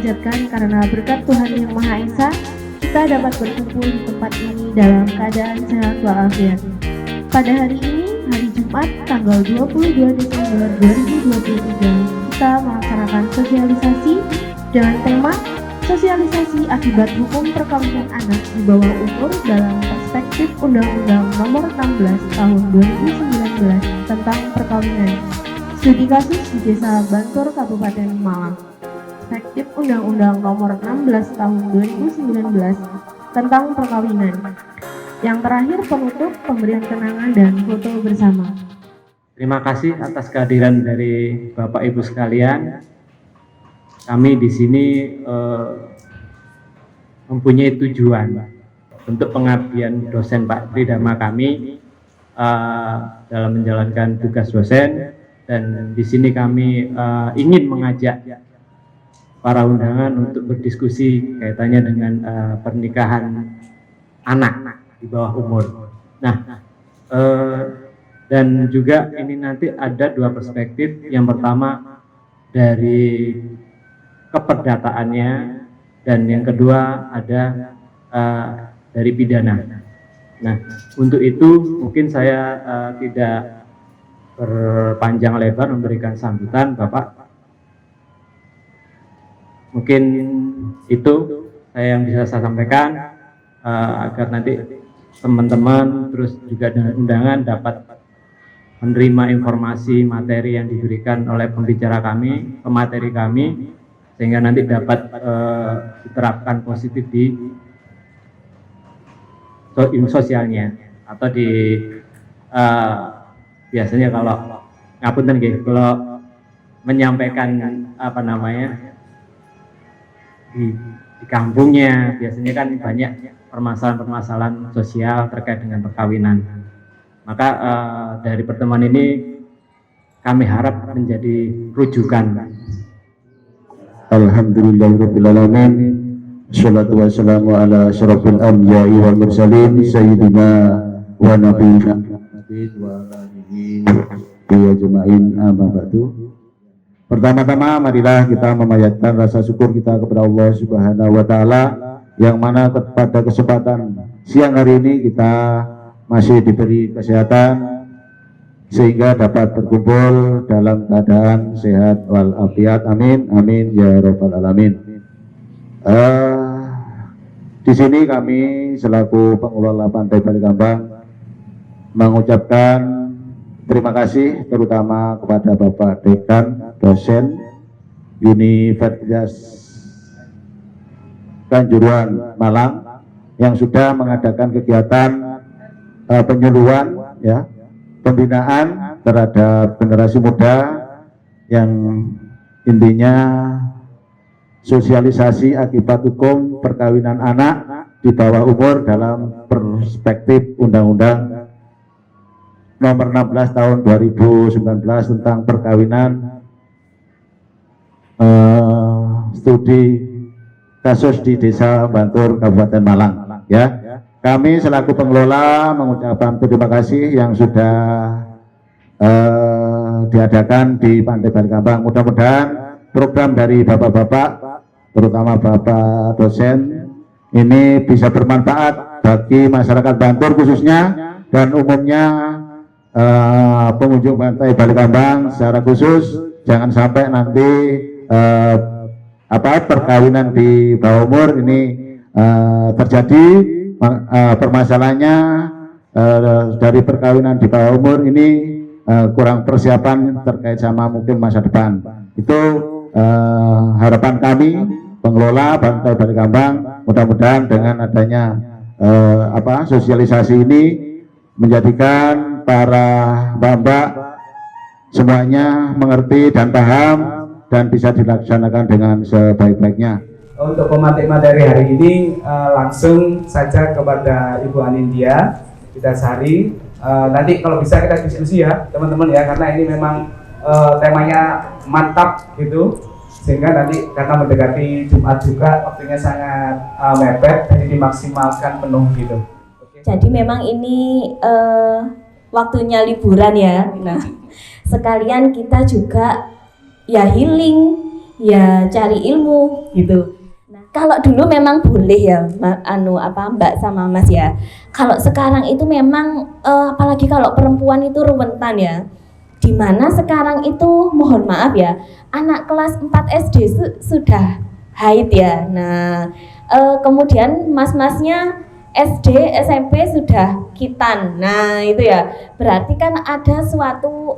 panjatkan karena berkat Tuhan Yang Maha Esa, kita dapat berkumpul di tempat ini dalam keadaan sehat walafiat. Pada hari ini, hari Jumat, tanggal 22 Desember 2023, kita melaksanakan sosialisasi dengan tema Sosialisasi akibat hukum perkawinan anak di bawah umur dalam perspektif Undang-Undang Nomor 16 Tahun 2019 tentang perkawinan. Studi kasus di Desa Bantur, Kabupaten Malang. Perspektif Undang-Undang Nomor 16 Tahun 2019 tentang perkawinan. Yang terakhir penutup pemberian kenangan dan foto bersama. Terima kasih atas kehadiran dari Bapak Ibu sekalian. Kami di sini mempunyai tujuan untuk pengabdian dosen Pak Tridharma kami dalam menjalankan tugas dosen, dan di sini kami ingin mengajak para undangan untuk berdiskusi kaitannya dengan pernikahan anak di bawah umur. Nah, dan juga ini nanti ada dua perspektif. Yang pertama dari keperdataannya, dan yang kedua ada dari pidana. Nah, untuk itu mungkin saya tidak berpanjang lebar memberikan sambutan, Bapak. Mungkin itu yang bisa saya sampaikan agar nanti teman-teman terus juga dengan undangan dapat menerima informasi materi yang diberikan oleh pembicara kami, pemateri kami, sehingga nanti dapat diterapkan positif di sosialnya atau di biasanya kalau ngapunten nggih, kalau menyampaikan apa namanya di kampungnya biasanya kan banyak permasalahan-permasalahan sosial terkait dengan perkawinan. Maka dari pertemuan ini kami harap menjadi rujukan. Alhamdulillahirrahmanirrahim. Assalatu wassalamu ala asyrafil anbiya'i wal mursalin sayyidina wa nabiyina wa alihi wa ajma'in, amma ba'du. Pertama-tama marilah kita memanjatkan rasa syukur kita kepada Allah Subhanahu wa taala, yang mana pada kesempatan siang hari ini kita masih diberi kesehatan sehingga dapat berkumpul dalam keadaan sehat walafiat. Amin, amin ya rabbal alamin. Di sini kami selaku pengelola Pantai Balikambang mengucapkan terima kasih terutama kepada Bapak Dekan dosen Universitas Kanjuruhan Malang yang sudah mengadakan kegiatan penyuluhan, ya, pembinaan terhadap generasi muda, yang intinya sosialisasi akibat hukum perkawinan anak di bawah umur dalam perspektif Undang-Undang Nomor 16 Tahun 2019 tentang perkawinan. Studi kasus di Desa Bantur, Kabupaten Malang, ya. Kami selaku pengelola mengucapkan terima kasih yang sudah diadakan di Pantai Balikambang. Mudah-mudahan program dari bapak-bapak, terutama bapak dosen, ini bisa bermanfaat bagi masyarakat Bantur khususnya, dan umumnya pengunjung Pantai Balikambang secara khusus. Jangan sampai nanti perkawinan di bawah umur ini terjadi. Permasalahannya dari perkawinan di bawah umur ini kurang persiapan terkait sama mungkin masa depan. Itu harapan kami pengelola Pantai Balikambang. Mudah-mudahan dengan adanya sosialisasi ini menjadikan para mbak-mbak semuanya mengerti dan paham dan bisa dilaksanakan dengan sebaik-baiknya. Untuk pemateri hari ini langsung saja kepada Ibu Anindya Witasari. Nanti kalau bisa kita diskusi ya teman-teman ya, karena ini memang temanya mantap gitu, sehingga nanti karena mendekati Jumat juga waktunya sangat mepet, jadi dimaksimalkan penuh gitu. Jadi memang ini waktunya liburan ya. Nah, sekalian kita juga ya healing ya cari ilmu gitu. Nah, kalau dulu memang boleh ya Mbak sama Mas ya. Kalau sekarang itu memang apalagi kalau perempuan itu rentan ya. Dimana sekarang itu mohon maaf ya, anak kelas 4 SD sudah haid ya. Nah, kemudian mas-masnya SD, SMP sudah khitan. Nah, itu ya. Berarti kan ada suatu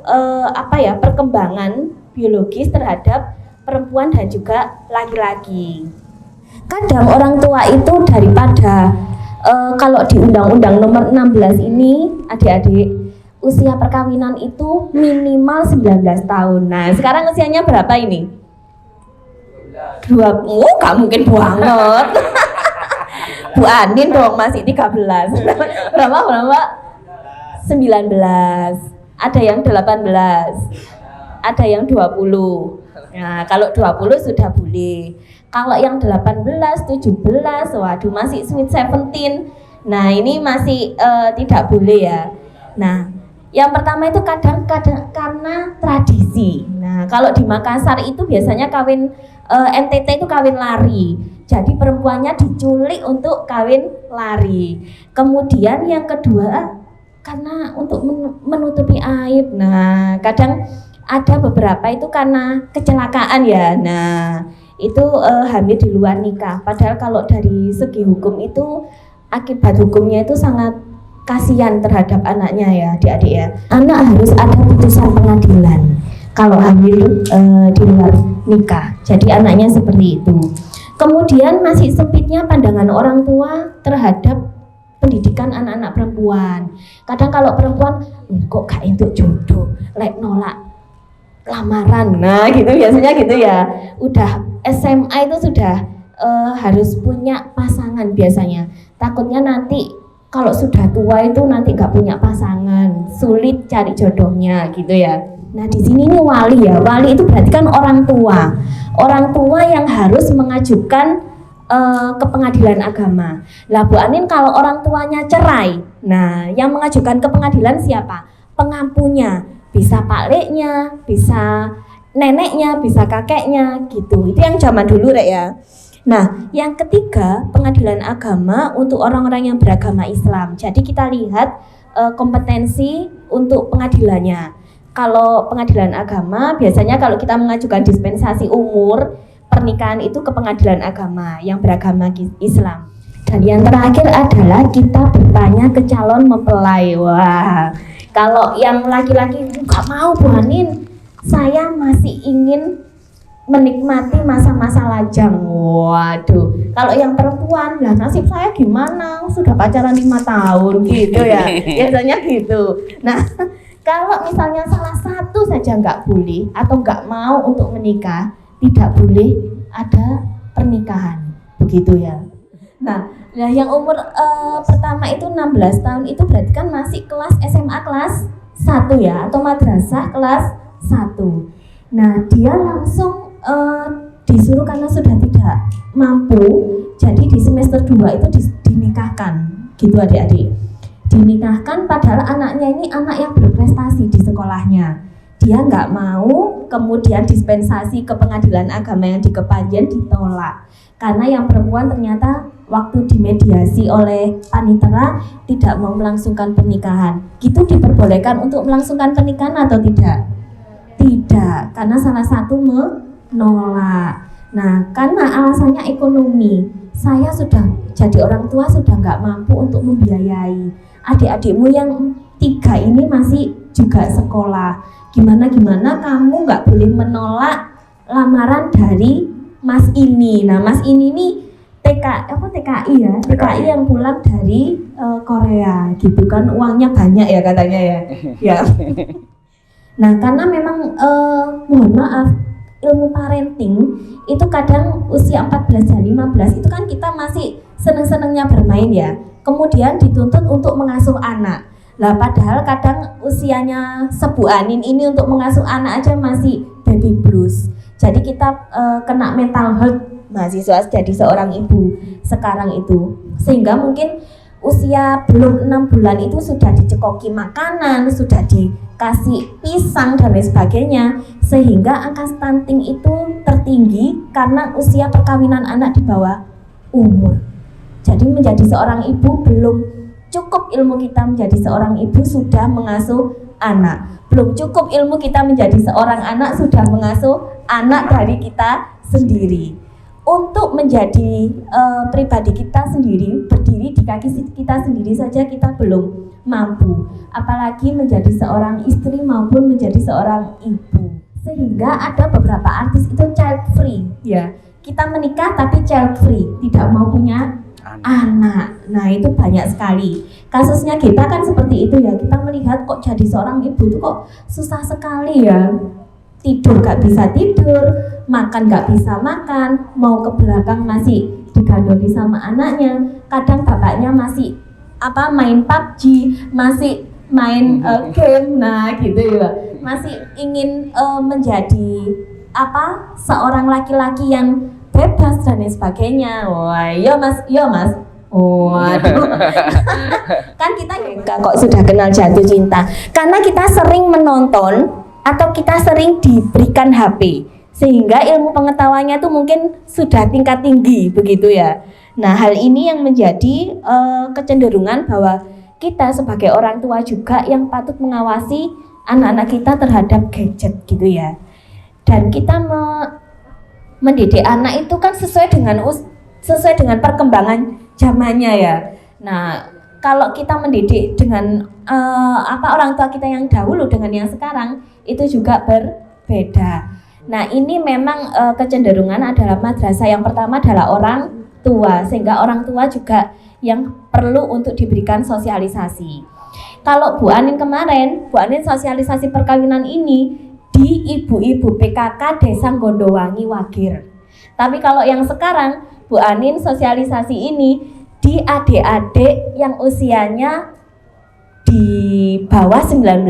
perkembangan biologis terhadap perempuan dan juga laki-laki. Kadang orang tua itu daripada kalau di Undang-Undang Nomor 16 ini, adik-adik, usia perkawinan itu minimal 19 tahun. Nah, sekarang usianya berapa ini? 20, gak mungkin banget. Bu Anin dong masih 13. Berapa? 19. Ada yang 18. Ada yang 20. Nah, kalau 20 sudah boleh. Kalau yang 18, 17, waduh masih sweet 17. Nah, ini masih tidak boleh ya. Nah, yang pertama itu kadang-kadang karena tradisi. Nah, kalau di Makassar itu biasanya kawin NTT itu kawin lari. Jadi perempuannya diculik untuk kawin lari. Kemudian yang kedua karena untuk menutupi aib. Nah, kadang ada beberapa itu karena kecelakaan ya. Nah, itu hamil di luar nikah. Padahal kalau dari segi hukum itu akibat hukumnya itu sangat kasihan terhadap anaknya ya, adik-adik ya. Anak harus ada putusan pengadilan kalau hamil di luar nikah. Jadi anaknya seperti itu. Kemudian masih sempitnya pandangan orang tua terhadap pendidikan anak-anak perempuan. Kadang kalau perempuan kok gak entuk jodoh, nolak lamaran. Nah, gitu biasanya gitu ya. Udah SMA itu sudah harus punya pasangan biasanya. Takutnya nanti kalau sudah tua itu nanti nggak punya pasangan, sulit cari jodohnya gitu ya. Nah, di sini nih wali ya. Wali itu berarti kan orang tua. Orang tua yang harus mengajukan ke pengadilan agama. Lah Bu Anin kalau orang tuanya cerai, nah yang mengajukan ke pengadilan siapa? Pengampunya. Bisa pakliknya, bisa neneknya, bisa kakeknya gitu. Itu yang zaman dulu Rek ya. Nah, yang ketiga, pengadilan agama untuk orang-orang yang beragama Islam. Jadi kita lihat kompetensi untuk pengadilannya. Kalau pengadilan agama, biasanya kalau kita mengajukan dispensasi umur pernikahan itu ke pengadilan agama yang beragama Islam. Dan yang terakhir adalah kita bertanya ke calon mempelai. Wah, kalau yang laki-laki nggak mau Bu Anin, saya masih ingin menikmati masa-masa lajang. Waduh, kalau yang perempuan, lah nasib saya gimana? Sudah pacaran 5 tahun gitu ya, biasanya gitu. Nah, kalau misalnya salah satu saja nggak boleh atau nggak mau untuk menikah, tidak boleh ada pernikahan, begitu ya. Nah, yang umur pertama itu 16 tahun itu berarti kan masih kelas SMA kelas 1 ya, atau madrasah kelas 1. Nah, dia langsung disuruh karena sudah tidak mampu, jadi di semester 2 itu dinikahkan, gitu adik-adik. Dinikahkan padahal anaknya ini anak yang berprestasi di sekolahnya. Dia nggak mau, kemudian dispensasi ke pengadilan agama yang di Kepanjen ditolak. Karena yang perempuan ternyata waktu dimediasi oleh panitera tidak mau melangsungkan pernikahan. Gitu diperbolehkan untuk melangsungkan pernikahan atau tidak? Tidak, karena salah satu menolak. Nah, karena alasannya ekonomi, saya sudah jadi orang tua sudah nggak mampu untuk membiayai. Adik-adikmu yang 3 ini masih juga sekolah. Gimana kamu nggak boleh menolak lamaran dari Mas ini. Nah, Mas ini nih TKI ya, TKI yang pulang dari Korea, gitu kan, uangnya banyak ya katanya ya. Ya. Nah, karena memang mohon maaf, ilmu parenting itu kadang usia 14 dan 15 itu kan kita masih seneng-senengnya bermain ya. Kemudian dituntut untuk mengasuh anak. Lah padahal kadang usianya Sebu Anin ini untuk mengasuh anak aja masih baby blues. Jadi kita kena mental health mahasiswa jadi seorang ibu sekarang itu. Sehingga mungkin usia belum 6 bulan itu sudah dicekoki makanan, sudah dikasih pisang dan lain sebagainya, sehingga angka stunting itu tertinggi karena usia perkawinan anak di bawah umur. Jadi menjadi seorang ibu belum cukup ilmu kita menjadi seorang ibu sudah mengasuh anak. Belum cukup ilmu kita menjadi seorang anak sudah mengasuh anak dari kita sendiri. Untuk menjadi pribadi kita sendiri, berdiri di kaki kita sendiri saja kita belum mampu, apalagi menjadi seorang istri maupun menjadi seorang ibu. Sehingga ada beberapa artis itu child free, ya. Kita menikah tapi child free, tidak mau punya anak. Nah, itu banyak sekali. Kasusnya kita kan seperti itu ya. Kita melihat kok jadi seorang ibu itu kok susah sekali ya. Tidur gak bisa tidur, makan gak bisa makan, mau ke belakang masih digandoli sama anaknya, kadang bapaknya masih main PUBG, masih main game, nah gitu ya, masih ingin menjadi seorang laki-laki yang bebas dan lain sebagainya. Wah, iya mas. Waduh, kan kita kok sudah kenal jatuh cinta karena kita sering menonton atau kita sering diberikan HP, sehingga ilmu pengetahuannya tuh mungkin sudah tingkat tinggi begitu ya. Nah, hal ini yang menjadi kecenderungan bahwa kita sebagai orang tua juga yang patut mengawasi anak-anak kita terhadap gadget gitu ya. Dan kita mendidik anak itu kan sesuai dengan perkembangan zamannya ya. Nah, kalau kita mendidik dengan orang tua kita yang dahulu dengan yang sekarang itu juga berbeda. Nah, ini memang kecenderungan adalah madrasah yang pertama adalah orang tua, sehingga orang tua juga yang perlu untuk diberikan sosialisasi. Kalau Bu Anin kemarin, Bu Anin sosialisasi perkawinan ini di ibu-ibu PKK Desa Gondowangi Wagir. Tapi kalau yang sekarang Bu Anin sosialisasi ini di adik-adik yang usianya di bawah 19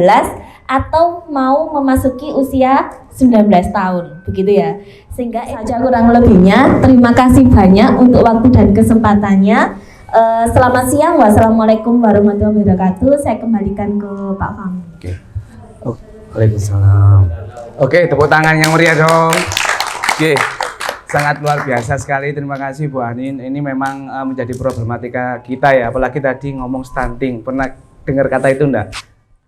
atau mau memasuki usia 19 tahun, begitu ya. Sehingga saja kurang lebihnya. Terima kasih banyak untuk waktu dan kesempatannya. Selamat siang, wassalamualaikum warahmatullahi wabarakatuh. Saya kembalikan ke Pak Fahmi. Oke. Waalaikumsalam. Oke, tepuk tangan yang meriah dong. Oke. Sangat luar biasa sekali, terima kasih Bu Anin. Ini memang menjadi problematika kita ya, apalagi tadi ngomong stunting. Pernah dengar kata itu enggak?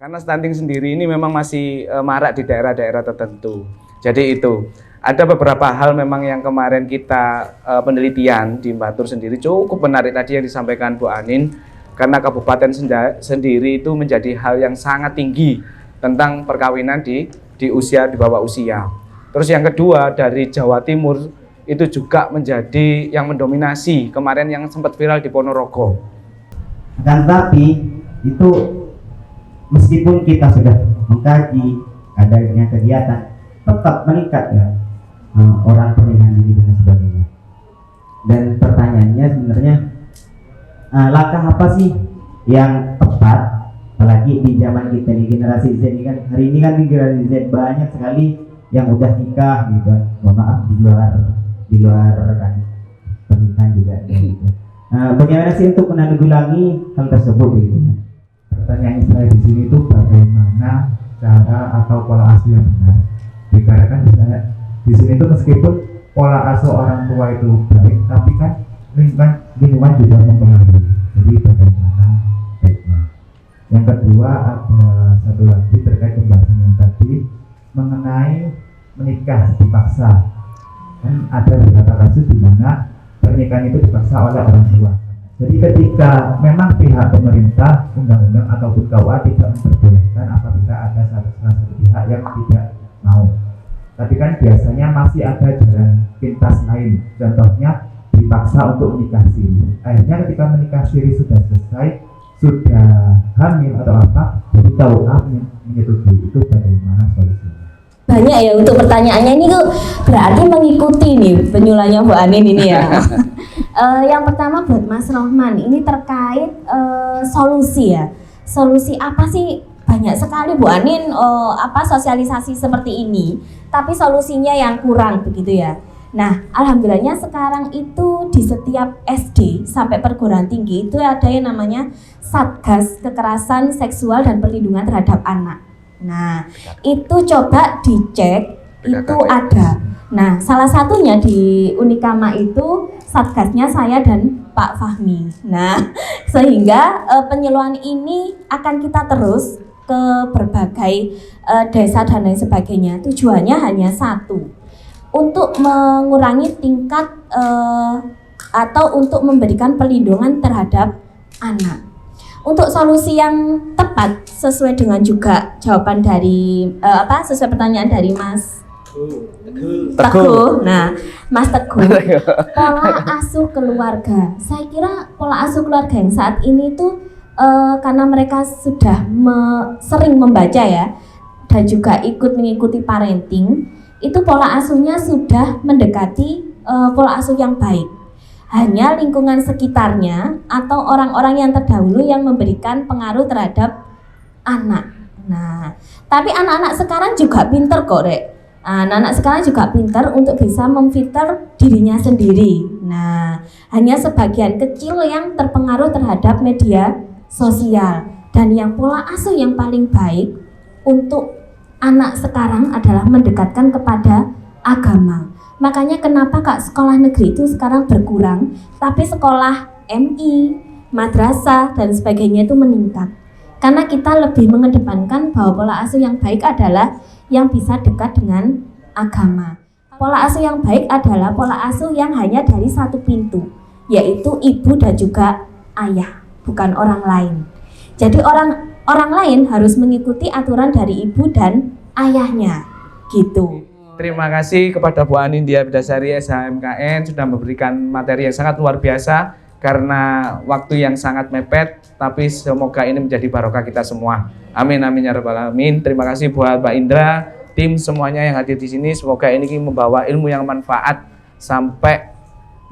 Karena stunting sendiri ini memang masih marak di daerah-daerah tertentu. Jadi itu, ada beberapa hal memang yang kemarin kita penelitian di Batur sendiri cukup menarik tadi yang disampaikan Bu Anin. Karena kabupaten sendiri itu menjadi hal yang sangat tinggi tentang perkawinan di usia, di bawah usia. Terus yang kedua dari Jawa Timur, itu juga menjadi yang mendominasi kemarin yang sempat viral di Ponorogo. Dan tapi itu meskipun kita sudah mengkaji adanya kegiatan, tetap meningkat ya orang pernikahan ini dan sebagainya. Dan pertanyaannya sebenarnya langkah apa sih yang tepat, apalagi di zaman kita di generasi Z ini kan, hari ini kan di generasi Z banyak sekali yang udah nikah gitu, mohon maaf di luar kan pernikahan juga gitu. Bagaimana sih untuk menanggulangi hal tersebut gitu? Pertanyaan saya di sini itu bagaimana cara atau pola asuh yang benar. Dikarenakan misalnya di sini itu meskipun pola asuh orang tua itu baik, tapi kan lingkungan juga mempengaruhi. Jadi bagaimana baiknya. Yang kedua ada satu lagi terkait pembahasan yang tadi mengenai menikah dipaksa. Kan ada beberapa kasus di mana pernikahan itu dipaksa oleh orang tua. Jadi ketika memang pihak pemerintah, undang-undang ataupun KUA tidak memperbolehkan apabila ada salah satu pihak yang tidak mau. Tapi kan biasanya masih ada jalan pintas lain. Contohnya dipaksa untuk menikah siri. Akhirnya ketika menikah siri sudah selesai, sudah hamil atau apa, jadi KUA menyetujui. Itu bagaimana solusinya? Banyak ya untuk pertanyaannya ini tuh berarti mengikuti nih penyulannya Bu Anin ini ya. Yang pertama buat Mas Rohman ini terkait solusi ya. Solusi apa sih? Banyak sekali Bu Anin sosialisasi seperti ini, tapi solusinya yang kurang begitu ya. Nah, alhamdulillahnya sekarang itu di setiap SD sampai perguruan tinggi itu ada yang namanya Satgas Kekerasan Seksual dan Perlindungan Terhadap Anak. Nah, itu coba dicek, itu ada. Nah, salah satunya di Unikama itu satgasnya saya dan Pak Fahmi. Nah, sehingga penyuluhan ini akan kita terus ke berbagai desa dan lain sebagainya. Tujuannya hanya satu, untuk mengurangi tingkat atau untuk memberikan perlindungan terhadap anak. Untuk solusi yang tepat sesuai dengan juga jawaban dari sesuai pertanyaan dari Mas Teguh. Nah, Mas Teguh, pola asuh keluarga. Saya kira pola asuh keluarga yang saat ini tuh karena mereka sudah sering membaca ya dan juga ikut mengikuti parenting, itu pola asuhnya sudah mendekati pola asuh yang baik. Hanya lingkungan sekitarnya atau orang-orang yang terdahulu yang memberikan pengaruh terhadap anak. Nah, tapi anak-anak sekarang juga pinter kok, Rek. Anak-anak sekarang juga pintar untuk bisa memfilter dirinya sendiri. Nah, hanya sebagian kecil yang terpengaruh terhadap media sosial. Dan yang pola asuh yang paling baik untuk anak sekarang adalah mendekatkan kepada agama. Makanya kenapa Kak sekolah negeri itu sekarang berkurang, tapi sekolah MI, madrasah dan sebagainya itu meningkat. Karena kita lebih mengedepankan bahwa pola asuh yang baik adalah yang bisa dekat dengan agama. Pola asuh yang baik adalah pola asuh yang hanya dari satu pintu, yaitu ibu dan juga ayah, bukan orang lain. Jadi orang lain harus mengikuti aturan dari ibu dan ayahnya, gitu. Terima kasih kepada Bu Anindya Bidasari SHMKN sudah memberikan materi yang sangat luar biasa karena waktu yang sangat mepet, tapi semoga ini menjadi barokah kita semua. Amin amin ya rabbal alamin. Terima kasih buat Mbak Indra, tim semuanya yang hadir di sini. Semoga ini membawa ilmu yang manfaat sampai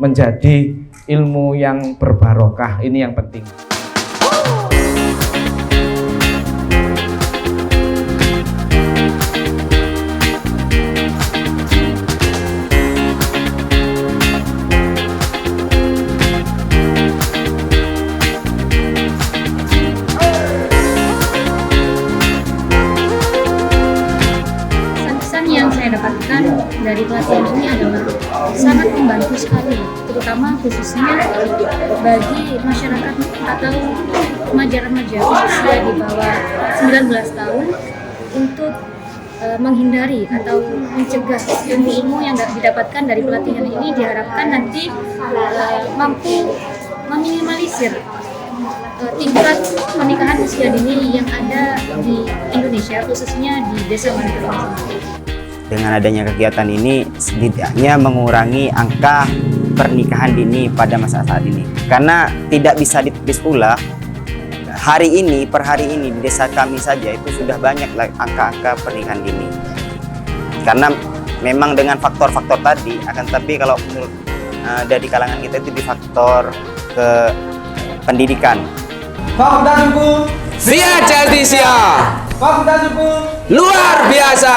menjadi ilmu yang berbarokah. Ini yang penting. Dapatkan dari pelatihan ini adalah sangat membantu sekali, terutama khususnya bagi masyarakat atau remaja-remaja usia di bawah 19 tahun untuk menghindari atau mencegah ilmu-ilmu yang didapatkan dari pelatihan ini diharapkan nanti mampu meminimalisir tingkat pernikahan usia dini yang ada di Indonesia, khususnya di Desa Manado. Dengan adanya kegiatan ini setidaknya mengurangi angka pernikahan dini pada masa saat ini. Karena tidak bisa diprediksi pula, per hari ini di desa kami saja itu sudah banyak angka-angka pernikahan dini. Karena memang dengan faktor-faktor tadi, akan tapi kalau menurut dari kalangan kita itu di faktor ke pendidikan. Fakultas Hukum Via Celtisia. Fakultas Hukum Luar biasa.